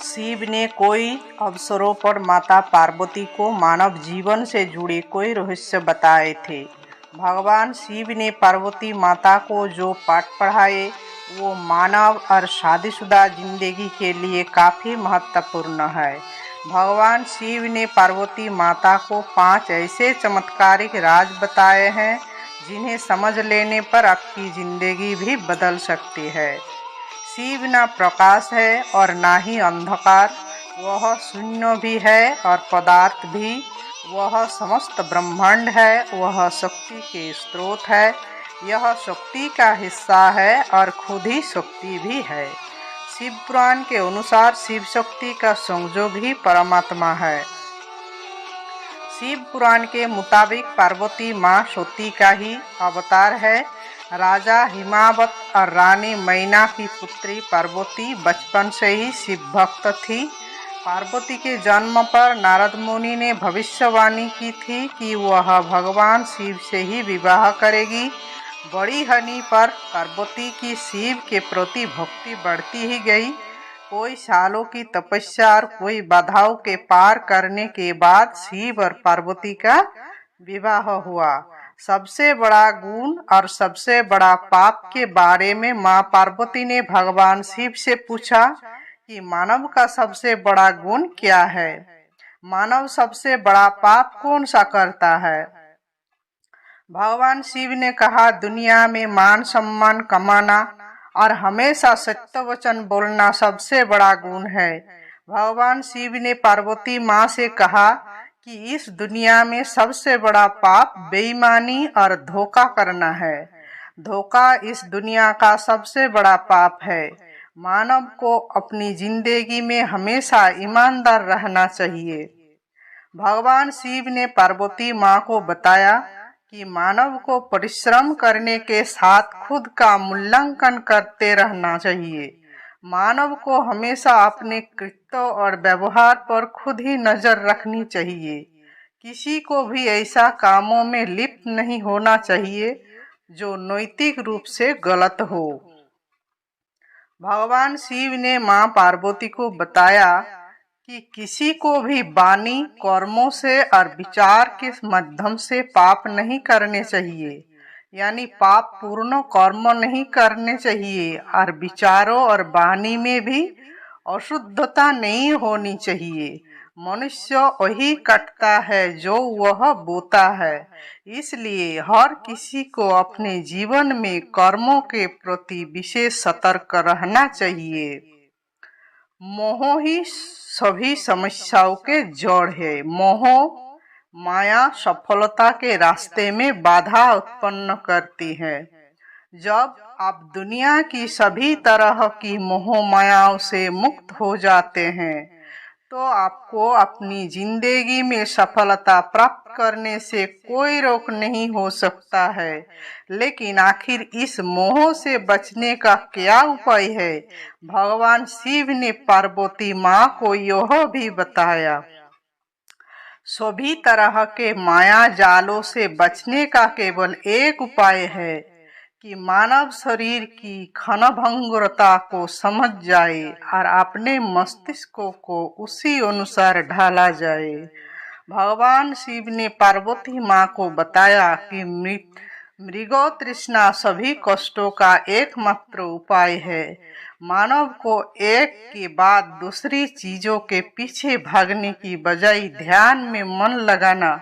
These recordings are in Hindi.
शिव ने कई अवसरों पर माता पार्वती को मानव जीवन से जुड़े कोई रहस्य बताए थे। भगवान शिव ने पार्वती माता को जो पाठ पढ़ाए वो मानव और शादीशुदा जिंदगी के लिए काफ़ी महत्वपूर्ण है। भगवान शिव ने पार्वती माता को 5 ऐसे चमत्कारिक राज बताए हैं जिन्हें समझ लेने पर आपकी ज़िंदगी भी बदल सकती है। शिव न प्रकाश है और ना ही अंधकार, वह शून्य भी है और पदार्थ भी। वह समस्त ब्रह्मांड है, वह शक्ति के स्रोत है, यह शक्ति का हिस्सा है और खुद ही शक्ति भी है। शिव पुराण के अनुसार शिव शक्ति का संयोग ही परमात्मा है। शिव पुराण के मुताबिक पार्वती माँ सती का ही अवतार है। राजा हिमावत और रानी मैना की पुत्री पार्वती बचपन से ही शिव भक्त थी। पार्वती के जन्म पर नारद मुनि ने भविष्यवाणी की थी कि वह भगवान शिव से ही विवाह करेगी। बड़ी होने पर पार्वती की शिव के प्रति भक्ति बढ़ती ही गई। कई सालों की तपस्या और कई बाधाओं के पार करने के बाद शिव और पार्वती का विवाह हुआ। सबसे बड़ा गुण और सबसे बड़ा पाप के बारे में माँ पार्वती ने भगवान शिव से पूछा कि मानव का सबसे बड़ा गुण क्या है? मानव सबसे बड़ा पाप कौन सा करता है? भगवान शिव ने कहा, दुनिया में मान सम्मान कमाना और हमेशा सत्य वचन बोलना सबसे बड़ा गुण है। भगवान शिव ने पार्वती माँ से कहा कि इस दुनिया में सबसे बड़ा पाप बेईमानी और धोखा करना है। धोखा इस दुनिया का सबसे बड़ा पाप है। मानव को अपनी जिंदगी में हमेशा ईमानदार रहना चाहिए। भगवान शिव ने पार्वती माँ को बताया कि मानव को परिश्रम करने के साथ खुद का मूल्यांकन करते रहना चाहिए। मानव को हमेशा अपने कृत्य और व्यवहार पर खुद ही नजर रखनी चाहिए। किसी को भी ऐसा कामों में लिप्त नहीं होना चाहिए जो नैतिक रूप से गलत हो। भगवान शिव ने माँ पार्वती को बताया कि किसी को भी वाणी, कर्मों से और विचार के माध्यम से पाप नहीं करने चाहिए। यानी पाप पूर्ण कर्म नहीं करने चाहिए और विचारों और वाणी में भी अशुद्धता नहीं होनी चाहिए। मनुष्य वही कटता है जो वह बोता है। इसलिए हर किसी को अपने जीवन में कर्मों के प्रति विशेष सतर्क रहना चाहिए। मोह ही सभी समस्याओं के जड़ है। मोह माया सफलता के रास्ते में बाधा उत्पन्न करती है। जब आप दुनिया की सभी तरह की मोह मायाओं से मुक्त हो जाते हैं तो आपको अपनी जिंदगी में सफलता प्राप्त करने से कोई रोक नहीं हो सकता है। लेकिन आखिर इस मोह से बचने का क्या उपाय है? भगवान शिव ने पार्वती माँ को यह भी बताया। सभी तरह के माया जालों से बचने का केवल एक उपाय है कि मानव शरीर की क्षणभंगुरता को समझ जाए और अपने मस्तिष्क को उसी अनुसार ढाला जाए। भगवान शिव ने पार्वती माँ को बताया कि मृगो तृष्णा सभी कष्टों का एकमात्र उपाय है। मानव को एक के बाद दूसरी चीजों के पीछे भागने की बजाय ध्यान में मन लगाना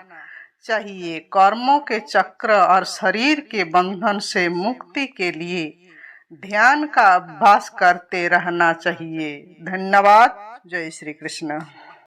चाहिए। कर्मों के चक्र और शरीर के बंधन से मुक्ति के लिए ध्यान का अभ्यास करते रहना चाहिए। धन्यवाद। जय श्री कृष्ण।